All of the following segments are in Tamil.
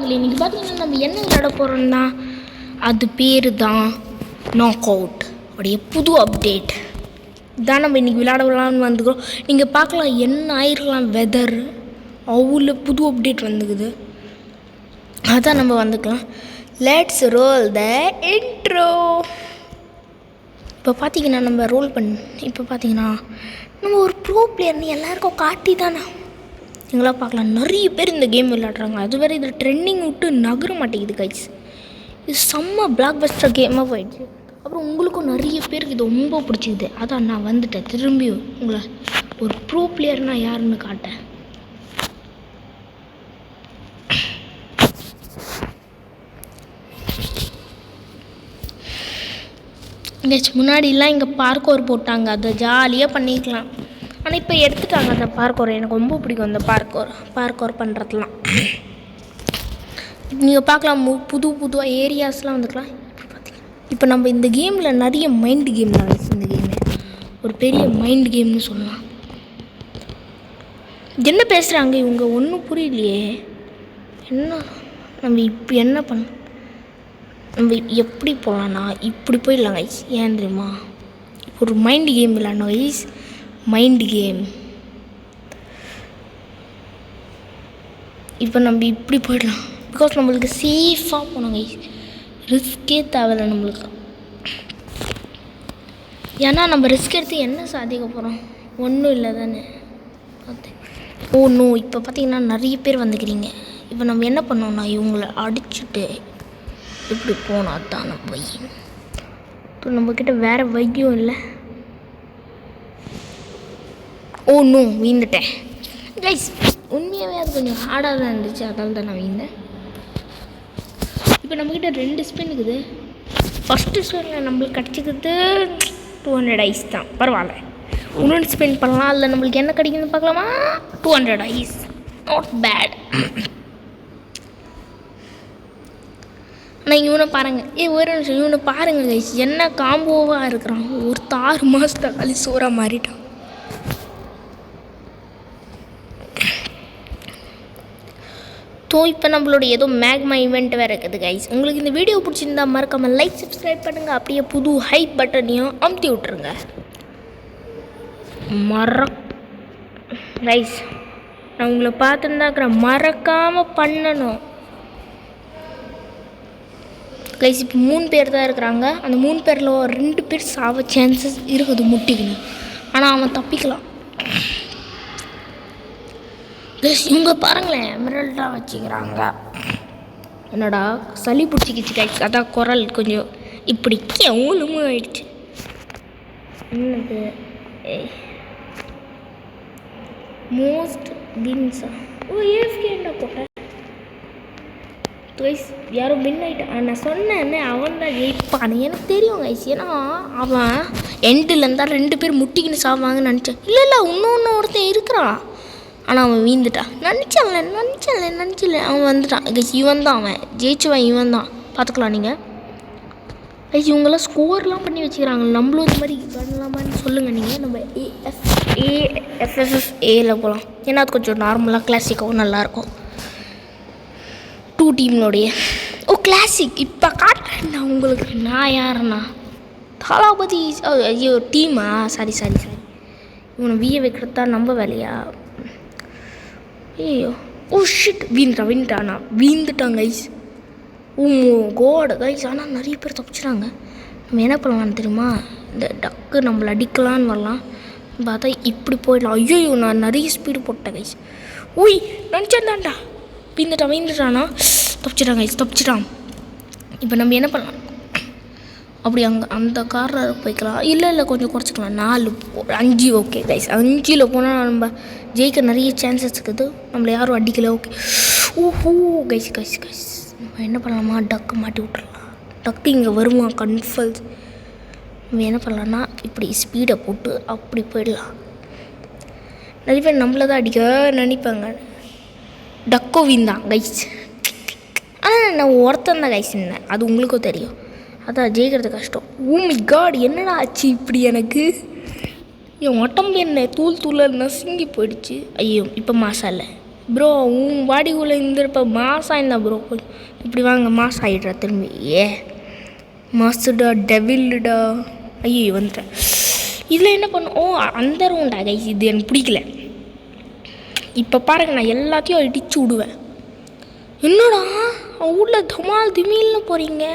இன்றைக்கி பார்த்தீங்கன்னா நம்ம என்ன விளையாட போகிறோம்னா அது பேர் தான் நாக் அவுட் உடைய புது அப்டேட் தான் நம்ம இன்றைக்கி விளையாடலாம்னு வந்துக்கிறோம். நீங்கள் பார்க்கலாம் என்ன ஆயிருக்கலாம், வெதர் அவ்வளோ புது அப்டேட் வந்துக்குது. அதான் நம்ம வந்துக்கலாம். Let's role the intro. இப்போ பார்த்தீங்கன்னா நம்ம இப்போ பார்த்தீங்கன்னா நம்ம ஒரு ப்ரோ பிளேயர்னு எல்லாருக்கும் காட்டி தானே நீங்களாம் பார்க்கலாம். நிறைய பேர் இந்த கேம் விளையாடுறாங்க. அது வேறு இதில் ட்ரெண்டிங் விட்டு நகர மாட்டேங்குது கைஸ். இது செம்ம பிளாக் பஸ்டர் கேமாக போயிடுச்சு. அப்புறம் உங்களுக்கும் நிறைய பேருக்கு இது ரொம்ப பிடிச்சிக்குது. அதான் நான் வந்துட்டேன் திரும்பியும் உங்களை ஒரு ப்ரோ பிளேயர்னா யாருன்னு காட்டேன். முன்னாடிலாம் இங்கே பார்க்கோர் போட்டாங்க, அதை ஜாலியாக பண்ணிக்கலாம். ஆனால் இப்போ எடுத்துட்டாங்க அந்த பார்க்கோர். எனக்கு ரொம்ப பிடிக்கும் அந்த பார்க்கோர் பண்ணுறதுலாம். நீங்கள் பார்க்கலாம் புது ஏரியாஸ்லாம் வந்துக்கலாம். இப்போ நம்ம இந்த கேமில் நிறைய மைண்ட் கேம் தான். இந்த கேமு ஒரு பெரிய மைண்ட் கேம்னு சொல்லலாம். என்ன பேசுகிறாங்க இவங்க ஒன்றும் புரியலையே. நம்ம இப்போ என்ன பண்ண நம்ம எப்படி போகலான்னா இப்படி போயிடலாம் கைஸ். ஏன் தெரியுமா, ஒரு மைண்ட் கேம் விளாடணும் கைஸ். மைண்ட் கேம் இப்போ நம்ம இப்படி போயிடலாம். பிகாஸ் நம்மளுக்கு சேஃபாக போனோம் கைஸ். ரிஸ்கே தேவையில்லை நம்மளுக்கு. ஏன்னா நம்ம ரிஸ்க் எடுத்து என்ன சாதிக்க போகிறோம், ஒன்றும் இல்லை தானே. ஓ நோ, இப்போ பார்த்தீங்கன்னா நிறைய பேர் வந்துக்கிறீங்க. இப்போ நம்ம என்ன பண்ணோம்னா இவங்களை அடிச்சுட்டு இப்படி போனால் தான் நம்ம வை. இப்போ நம்மக்கிட்ட வேறு வைத்தியம் இல்லை. ஓ நோ, வீழ்ந்துட்டேன் கைஸ். உண்மையாகவே அது கொஞ்சம் ஹார்டாக தான் இருந்துச்சு, அதனால தான் நான் வீழ்ந்தேன். இப்போ நம்மக்கிட்ட 2 ஸ்பின் இருக்குது. ஃபஸ்ட்டு ஸ்பின்னில் நம்மளுக்கு கிடச்சிக்கிறது 200 ஐஸ் தான், பரவாயில்ல. இன்னொன்று ஸ்பின் பண்ணலாம், அதில் நம்மளுக்கு என்ன கிடைக்குதுன்னு பார்க்கலாமா. 200 ஐஸ், நாட் பேட். ஆனால் இவனை பாருங்கள், ஒரு நிமிஷம் இவனை பாருங்கள் கைஸ், என்ன காம்போவாக இருக்கிறான். ஒரு 6 மாதத்தை களி சோறாக மாறிட்டான். இப்போ நம்மளோட ஏதோ மேக்மா ஈவெண்ட் வேறு இருக்குது கைஸ். உங்களுக்கு இந்த வீடியோ பிடிச்சிருந்தா மறக்காமல் லைக் சப்ஸ்கிரைப் பண்ணுங்கள். அப்படியே புது ஹைப் பட்டனையும் அமுத்தி விட்ருங்க. கைஸ் நான் உங்களை பார்த்துருந்தாக்கிறேன், மறக்காமல் பண்ணணும் கைஸ். இப்போ 3 பேர் தான் இருக்கிறாங்க. அந்த 3 பேரில் 2 பேர் சாவ சான்சஸ் இருக்குது முட்டிக்கணும். ஆனால் அவன் தப்பிக்கலாம் கைஸ். இவங்க பாருங்களேன், எமரல்டாக வச்சுக்கிறாங்க. என்னடா சளி பிடிச்சிக்கிச்சு கைஸ், அதான் குரல் கொஞ்சம் இப்படி கேவலமாக ஆயிடுச்சு. என்னது மோஸ்ட் வின்ஸா? ஓ ஏஃப்கேண்டா போட்டேன் கைஸ். யாரும் வின் ஆகிட்டான். நான் சொன்னேன்னே அவன் தான் ஜெயிப்பான் எனக்கு தெரியும் கைஸ். ஏன்னா அவன் எண்டில் இருந்தால் 2 பேர் முட்டிக்கின்னு சாவாங்கன்னு நினச்சேன். இல்லை இன்னொன்று ஒருத்தன் இருக்கிறான், ஆனால் அவன் வீழ்ந்துட்டான். நினச்சல அவன் வந்துட்டான் கைஸ். இவன் தான் அவன் ஜெயிச்சுவான், இவன் தான். பார்த்துக்கலாம் நீங்கள் கைஸ். இவங்கெல்லாம் ஸ்கோர்லாம் பண்ணி வச்சுக்கிறாங்க. நம்மளும் இந்த மாதிரி பண்ணலாமான்னு சொல்லுங்கள் நீங்கள். நம்ம FFFAல போகலாம். ஏன்னா அது கொஞ்சம் நார்மலாக கிளாசிக்காகவும் நல்லாயிருக்கும். 2 டீம்லோடைய கிளாசிக் இப்போ காட்டுறேன் உங்களுக்கு. நான் யாருண்ணா தளபதி. ஐயோ டீமா, சாரி இவனை வீய வைக்கிறது தான் நம்ம வேலையா? ஐயோ ஷிட், வீழ்ந்துட்டான் கைஸ். கோட் கைஸ். ஆனால் நிறைய பேர் தப்பிச்சிட்டாங்க. நம்ம என்ன பண்ணலான்னு தெரியுமா, இந்த டக்கு நம்மளை அடிக்கலான்னு வரலாம் பார்த்தா இப்படி போயிடலாம். ஐயோ நான் நிறைய ஸ்பீடு போட்டேன் கைஸ். நினச்சேன்தான்டா. வீழ்ந்துட்டானா தப்பிச்சிட்டான். இப்போ நம்ம என்ன பண்ணலாம், அப்படி அந்த காரில் போய்க்கலாம். இல்லை கொஞ்சம் குறைச்சிக்கலாம். 4 5 ஓகே கைஸ். 5ல் போனால் நம்ம ஜெயிக்க நிறைய சான்சஸ் இருக்குது. நம்மளை யாரும் அடிக்கலை. ஓகே ஓஹோ கைஸ். நம்ம என்ன பண்ணலாமா, டக்கு மாட்டி விட்டுறலாம். டக்கு இங்கே வருவான் கன்ஃபல்ஸ். நம்ம என்ன பண்ணலான்னா இப்படி ஸ்பீடை போட்டு அப்படி போயிடலாம். நிறைய பேர் நம்மளை தான் அடிக்க நினைப்பாங்க. டக்கோ வீந்தான் கைஸ். ஆனால் நான் ஒருத்தன் தான் கைஸ் இருந்தேன், அது உங்களுக்கும் தெரியும். அதான் ஜெயிக்கிறது கஷ்டம். ஓ மை காட், என்னடா ஆச்சு இப்படி எனக்கு? என் உடம்பு என்ன தூள் நசுங்கி போயிடுச்சு. ஐயோ இப்போ மாசா இல்லை, ப்ரோ உன் பாடிக்குள்ளே இருந்திருப்ப மாஸ் ஆயிருந்தா ப்ரோ. இப்படி வாங்க மாஸ் ஆகிடுறா திரும்பி. மாசுடா டெவில்டா. ஐயோ வந்துட்டேன். இதில் என்ன பண்ணும்? ஓ அந்த ரவுண்டா கைஸ், இது எனக்கு பிடிக்கல. இப்போ பாருங்க நான் எல்லாத்தையும் அடிச்சு விடுவேன். என்னடா ஊரில் தமால் திமில்னு போகிறீங்க?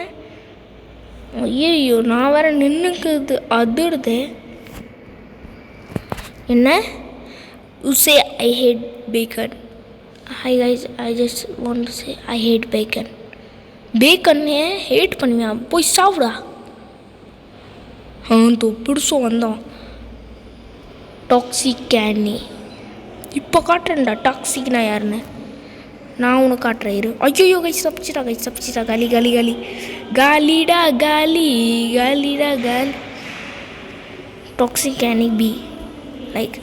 ஐயோ நான் வேற நின்றுக்குது அதிருது. என்ன you say I hate bacon. Hi guys, I just want to say I hate bacon. பேக்கன்னே ஹேட் பண்ணுவியா? போய் சாப்பிடா. தோ பிடிச்சோம் வந்தோம். டாக்ஸிக் கேனி இப்போ காட்டுறேன்டா. டாக்ஸிக்னா யாருன்னு நான் உனக்கு காட்டுறேன் இரு. ஐயோ கைஸ் தப்பிச்சிட்டா. காலி காலிடா காலிடா காலி. டாக்ஸிக் கேனி பி லைக்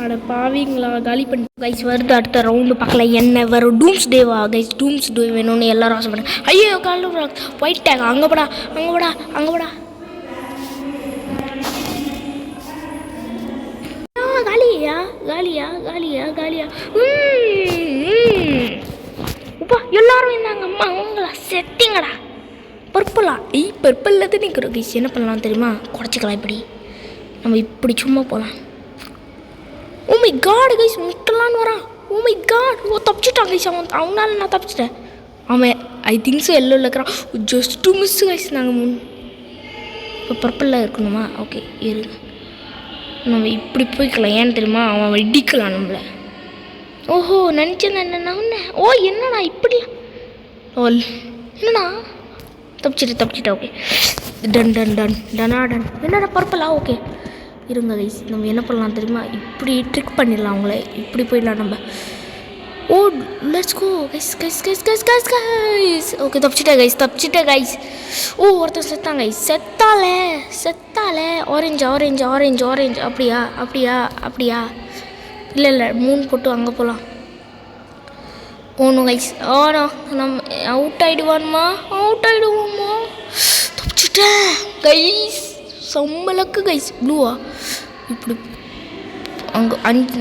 அட பாவீங்களா காலி பண்ணி கைஸ். வருது அடுத்த ரவுண்டு பார்க்கலாம் என்ன வரும். டூம்ஸ் டேவா கைஸ்? டூம்ஸ் டே வேணும்னு எல்லாரும் ஆசைப்படுறேன். ஐயோ கால் ஒயிட் டேக். அங்கே போடா. காலியா உப்பா எல்லாரும் இருந்தாங்க. அம்மா உங்களா செட்டிங்கடா. பர்பிளா? பர்பிளில் தான் நிற்கிறோம் கைஸ். என்ன பண்ணலாம் தெரியுமா? குறைச்சிக்கலாம். இப்படி நம்ம இப்படி சும்மா போகலாம். ஓ மை காட் கைஸ், முட்டலான்னு வரான். Oh my god. தப்பிச்சிட்டான் கைஸ். அவனால நான் தப்பிச்சிட்டேன். அவன் ஐ திங்க் ஸோ எல்லோவில் இருக்கிறான். Just miss guys. நாங்கள் இப்போ பர்பிளில் இருக்கணுமா? ஓகே இரு, நம்ம இப்படி போய்க்கலாம். ஏன்னு தெரியுமா? அவன் இடிக்கலாம் நம்மளை. ஓஹோ நினச்சேன் என்னண்ணா ஒன்று. ஓ என்னண்ணா இப்படி என்னண்ணா தப்பிச்சிட்டேன். Okay done. என்னடா பர்பிளா? ஓகே இருங்க கைஸ், நம்ம என்ன பண்ணலாம் தெரியுமா? இப்படி ட்ரிக் பண்ணிடலாம் அவங்கள. இப்படி போயிடலாம் நம்ம. Oh let's go guys. Okay தப்பிச்சிட்டேன் கைஸ். ஓ ஒருத்தர் செத்தான் கைஸ். செத்தாலே. ஆரஞ்சு. அப்படியா இல்லை 3 போட்டு அங்கே போகலாம். ஓணும் கைஸ். ஆனா நம்ம அவுட் ஆகிடுவோமா? தப்பிச்சிட்டேன் கைஸ். சம்பளக்கு கைஸ். ப்ளூவா? இப்படி அங்கே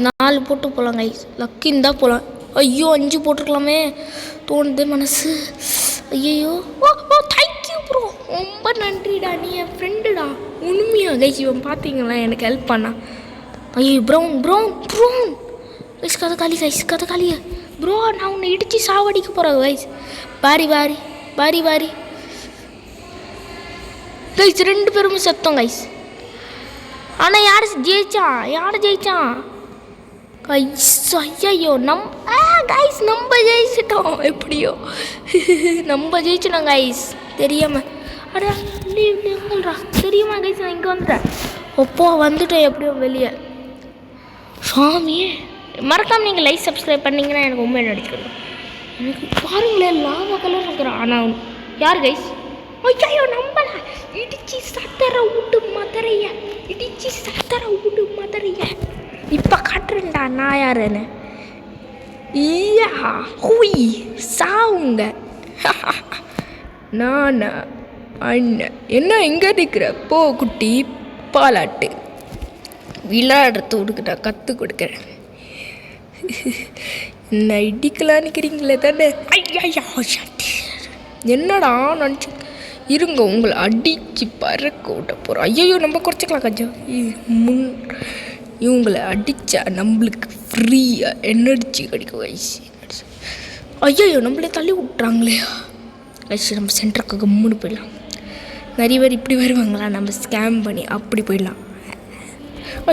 4 போட்டு போகலாம் கைஸ். லக்கு இருந்தால் போகலாம். ஐயோ 5 போட்டிருக்கலாமே தோணுது மனசு. ஐயோ தேங்க்யூ ப்ரோ, ரொம்ப நன்றிடா. நீ என் ஃப்ரெண்டுடா. உண்மையா கைஸ். இவன் பார்த்தீங்களா எனக்கு ஹெல்ப் பண்ணா. ஐயோ ப்ரௌன் கைஸ். கதை காலி ப்ரோ. நான் உன்னை இடித்து சாவடிக்க போகிறேன் கைஸ். பாரி கைஸ். 2 பேரும் செத்தோம் கைஸ். ஆனால் யார் ஜெயிச்சான் கைஸ்? ஐயோ கைஸ் நம்ம ஜெயிச்சிட்டோம். எப்படியோ நம்ம ஜெயிச்சிட்டோம் கைஸ். தெரியாமல் அடா எங்கள்ரா தெரியுமா கைஸ்? நான் இங்கே வந்துட்டேன். வந்துட்டேன் எப்படியோ வெளியே. சாமியே மறக்காமல் நீங்கள் லைக் சப்ஸ்கிரைப் பண்ணிங்கன்னா எனக்கு ரொம்ப நடிச்சிருக்கணும். எனக்கு பாருங்களேன் லாவா கலர் இருக்கிறான். ஆனால் யார் கைஸ்? ஐயோ நம்பல. இடிச்சு சத்தர விட்டு மதுரைய. இப்போ காட்டுறேன்டா நான் யாருன்னு. சாவுங்க. நானா அண்ணன் என்ன எங்கே இருக்கிற? போ குட்டி பாலாட்டு விளையாடுறது உனக்கு நான் கற்றுக் கொடுக்குறேன். என்ன இடிக்கலான்னு நிற்கிறீங்களே தானே? என்னடா நினச்சி இருங்க, உங்களை அடித்து பறக்க விட்ட போகிறோம். ஐயோ நம்ம குறைச்சிக்கலாம் கொஞ்சம். இவங்களை அடித்தா நம்மளுக்கு ஃப்ரீயாக எனர்ஜி கிடைக்கும் கைஸ். ஐயோ நம்மளே தள்ளி விட்றாங்களே கைஸ். நம்ம சென்டருக்கு கம்முன்னு போயிடலாம். நிறைய பேர் இப்படி வருவாங்களா? நம்ம ஸ்கேம் பண்ணி அப்படி போயிடலாம்.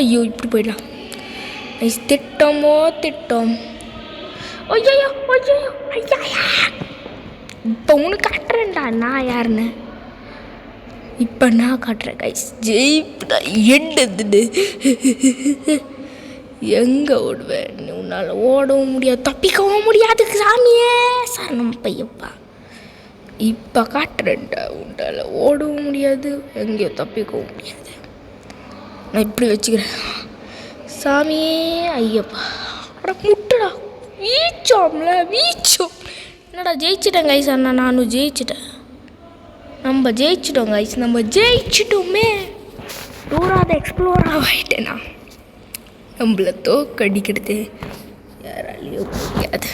ஐயோ இப்படி போயிடலாம் கைஸ். திட்டம். ஐயோ இப்போ உனக்கு காட்டுறேன்டா நான் யாருன்னு. இப்போ நான் காட்டுறேன் கைஸ். ஜெயிப்புடா என்னது? எங்கே ஓடுவேன்? உன்னால் ஓடவும் முடியாது, தப்பிக்கவும் முடியாது சாமியே. சரணம் பையப்பா. இப்போ காட்டுறேன்டா. உன்னால் ஓடவும் முடியாது, எங்கேயோ தப்பிக்கவும் முடியாது. நான் இப்படி வச்சுக்கிறேன் சாமியே. ஐயப்பா அட முட்டுடா. வீச்சோம். என்னடா ஜெயிச்சிட்டேன் கைஸ். அண்ணா நானும் ஜெயிச்சிட்டேன். நம்ம ஜெயிச்சிட்டோம் கைஸ். நம்ம ஜெயிச்சிட்டோமே. டூராத எக்ஸ்ப்ளோர் ஆகிட்டேனா? நம்மளை தோக்கடிக்கிறது யாராலையும் முடியாது.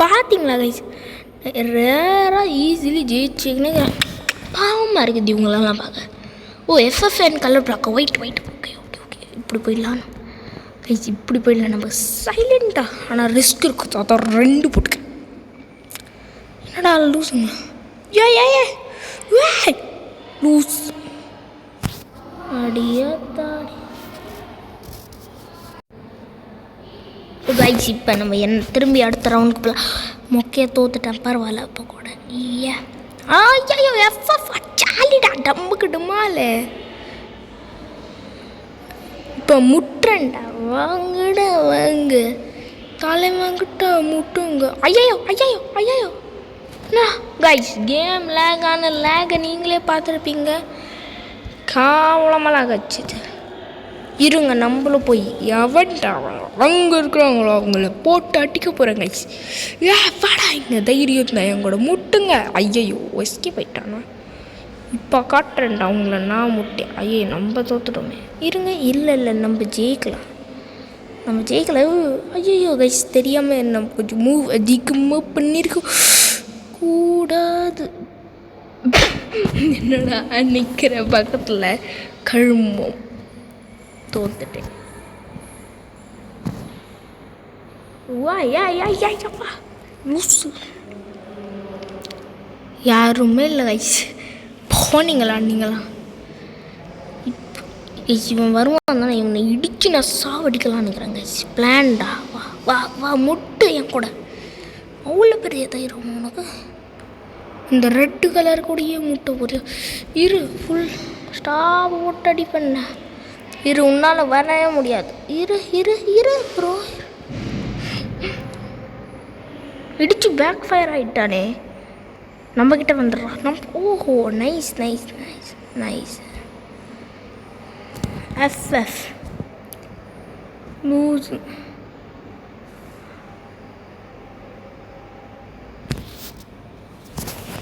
பார்த்தீங்களா கைஸ், ரேராக ஈஸிலி ஜெயிச்சிங்கன்னு பாவமாக இருக்குது இவங்களெல்லாம் பார்க்க. ஓ எஃப்எஃப்என் கலர் பிளாக்கா, white white. Okay okay okay, இப்படி போயிடலாம் கைஸ், இப்படி போயிடலாம் நம்ம சைலண்ட்டாக. ஆனால் ரிஸ்க் இருக்கும், அதான் 2 போட்டுக்க. என்னடா லூஸுங்க, ஏ லூஸ் அடியாத்தாடி. கைஸ் இப்போ நம்ம திரும்பி அடுத்த ரவுண்டுக்கு போகலாம். மொக்கையை தோத்துட்டேன், பரவாயில்ல இப்போ கூட. ஐயோ எஃப்எஃப் சாலிடா, டம்புக்கு டுமால. இப்போ முட்டுறேன்டா, வாங்கடா வாங்க, தலை வாங்கிட்டா முட்டுங்க. ஐயோ ஐயோ ஐயோ கைஸ், கேம் லேகான லேகை நீங்களே பார்த்துருப்பீங்க. காவலமெல்லாம் கச்சிது. இருங்க நம்மளும் போய் எவன்டா அங்கே இருக்கிறாங்களோ அவங்கள போட்டு அடிக்க போகிறேன் கைஸ். வாடா இங்கே, தைரியம் தான் என் கூட முட்டுங்க. ஐயையோ ஒஸ்கி போயிட்டானா. இப்போ காட்டுறேன்டா அவங்கள நான் முட்டேன். ஐயோ நம்ம தோத்துட்டோமே. இருங்க, இல்லை நம்ம ஜெயிக்கலாம். ஐயோ கைஸ், தெரியாமல் நம்ம கொஞ்சம் மூவ் அதிகமாக பண்ணியிருக்கோம் கூடாது. என்னடா நிற்கிற பக்கத்தில் கழுமம், தோத்துட்டேன். யாருமே இல்லை கைஸ், போனீங்களா நீங்களா? இவன் வருவான் தானே, இவனை இடிச்சு நான் சாவடிக்கலான்னு இருக்கிறேன் கைஸ். பிளான்டா, வா வா வா முட்டு என் கூட. அவ்வளோ பெரிய தைரியம் உனக்கு? இந்த ரெட்டு கலர் கூடயே முட்டை ஒரு இரு, ஃபுல் ஸ்டாப் போட்டு அடி பண்ண. இரு, உன்னால் வரவே முடியாது. இரு ப்ரோ, இடிச்சு பேக் ஃபயர் ஆகிட்டானே. நம்மக்கிட்ட வந்துடுறான். ஓஹோ nice nice nice nice. FF loose.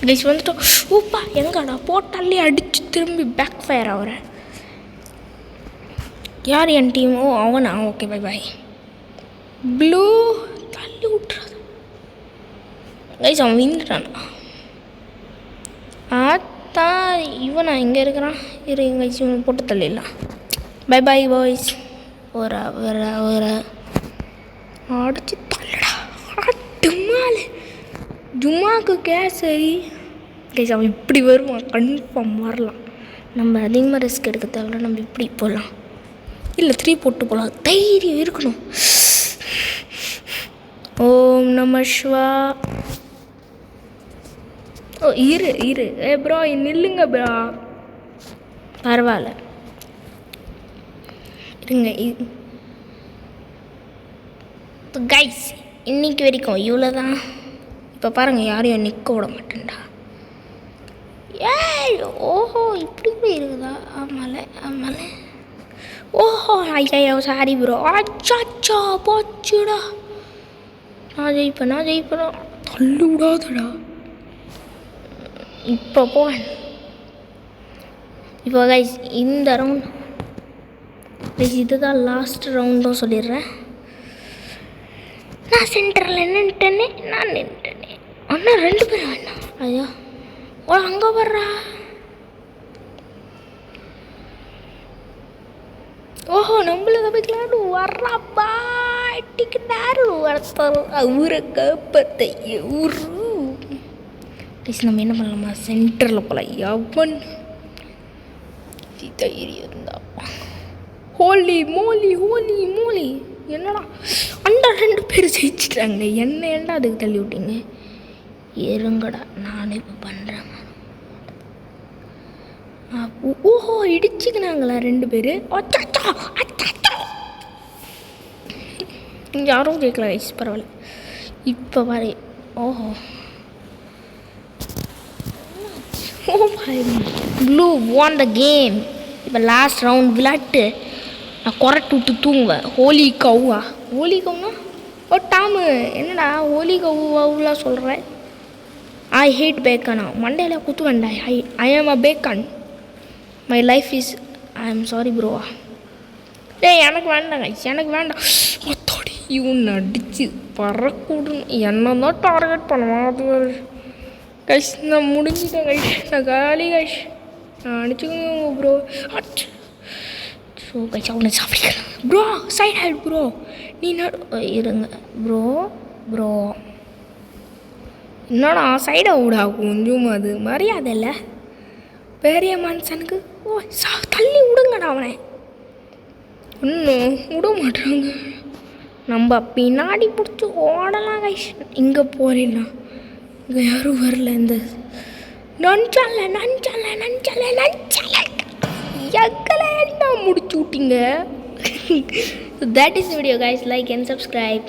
Guys வந்துட்டோம். ஓப்பா எங்கடா போட்டாலே அடித்து திரும்பி பேக் ஃபயர் ஆகிறேன். யார் என் டீம்? ஓ அவனா, ஓகே பை பாய். ப்ளூ தள்ளி விட்டுறாது கைஸ், அவன் விந்துட்டானா. ஆத்தா இவனா இங்கே இருக்கிறான். இரு கைஸ், இவனுக்கு போட்டு தள்ளிடலாம். Bye boy boys. ஒரு அடிச்சு தள்ளடா. டுமால் ஜும்மாக்கு கேசரி கைஸ். அவன் இப்படி வருவான், கன்ஃபார்ம் வரலாம். நம்ம அதிகமாக ரிஸ்க் எடுக்க தேவையில்ல, நம்ம இப்படி போகலாம். இல்லை 3 போட்டு போகலாம், தைரியம் இருக்கணும். ஓம் நம சிவா. ஓ இரு ப்ரோ நில்லுங்க ப்ரோ, பரவாயில்ல இருங்க. கைஸ் இன்னைக்கு வரைக்கும் இவ்வளோ தான். இப்போ பாருங்கள், யாரையும் நிற்க விட மாட்டேன்டா. ஓஹோ இப்படி கூட இருக்குதா? ஆமால. ஓஹோ ஐயா சாரி ப்ரோ. அச்சா போச்சுடா. நான் ஜெயிப்பேன். தள்ளு விடாதடா. இப்போ போவேன். இப்போ கைஸ் இந்த ரவுண்ட் கைஸ், இதுதான் லாஸ்ட் ரவுண்டும் சொல்லிடுறேன். நான் சென்டரில் நின்றுட்டேனே. அண்ணா 2 பேரும் வேணாம். ஐயா ஓ அங்கே வர்றா. ஓஹோ நம்மளுக்கு வைக்கலான்னு வர்றாப்பா. டிக்கெட்டாரு வரத்தாரு ஊரை காப்பத்தை ஊரு. ப்ளீஸ் நம்ம என்ன பண்ணலாமா, சென்டரில் போகலாம். எவன் தைரியம் இருந்தாப்பா. ஹோலி மோலி என்னடா அண்டா 2 பேர் ஜெயிச்சிட்டாங்க. என்ன ஏன்டா அதுக்கு தள்ளி விட்டீங்க? இருங்கடா நானே இப்போ பண்ணுறேன். ஓஹோ இடிச்சுக்கினாங்களா 2 பேர். யாரும் கேட்கல ரைஸ், பரவாயில்ல. இப்போ பாரு. ஓஹோ ப்ளூ வான் த கேம். இப்போ லாஸ்ட் ரவுண்ட் விளையாட்டு நான் குரட்டு விட்டு தூங்குவேன். ஹோலி கவுனா? ஓ டாமு என்னடா ஹோலி கவுலாம் சொல்கிறேன். ஐ ஹேட் பேக்கனா. மண்டையில் குத்து வேண்டாம். I am a bacon. My life is I am sorry ப்ரோவா. எனக்கு வேண்டாம். ஒத்தோடி இவன் அடிச்சு பறக்கூடணும் என்ன தான் டார்கெட் பண்ணுவான் அது கைஸ். நான் முடிஞ்சிட்டேன் கைஸ், நான் காலி கைஸ். நான் அடிச்சுக்கோங்க ப்ரோ. ஸோ கைஸ் அவனை சாப்பிடிக்கலாம் ப்ரோ. Side head bro. நீ இருங்க ப்ரோ. ப்ரோ என்னடா சைடை விடா கொஞ்சம், அது மரியாதை இல்லை பெரிய மனுஷனுக்கு. ஓ தள்ளி விடுங்கடா அவனை. இன்னும் விட மாட்டாங்க. நம்ம பின்னாடி பிடிச்சி ஓடலாம் கைஸ். இங்கே போகிறேன்னா இங்கே யாரும் வரல. இந்த நஞ்சால எங்களை என்ன முடிச்சு விட்டீங்க. So that is the video guys. Like and subscribe.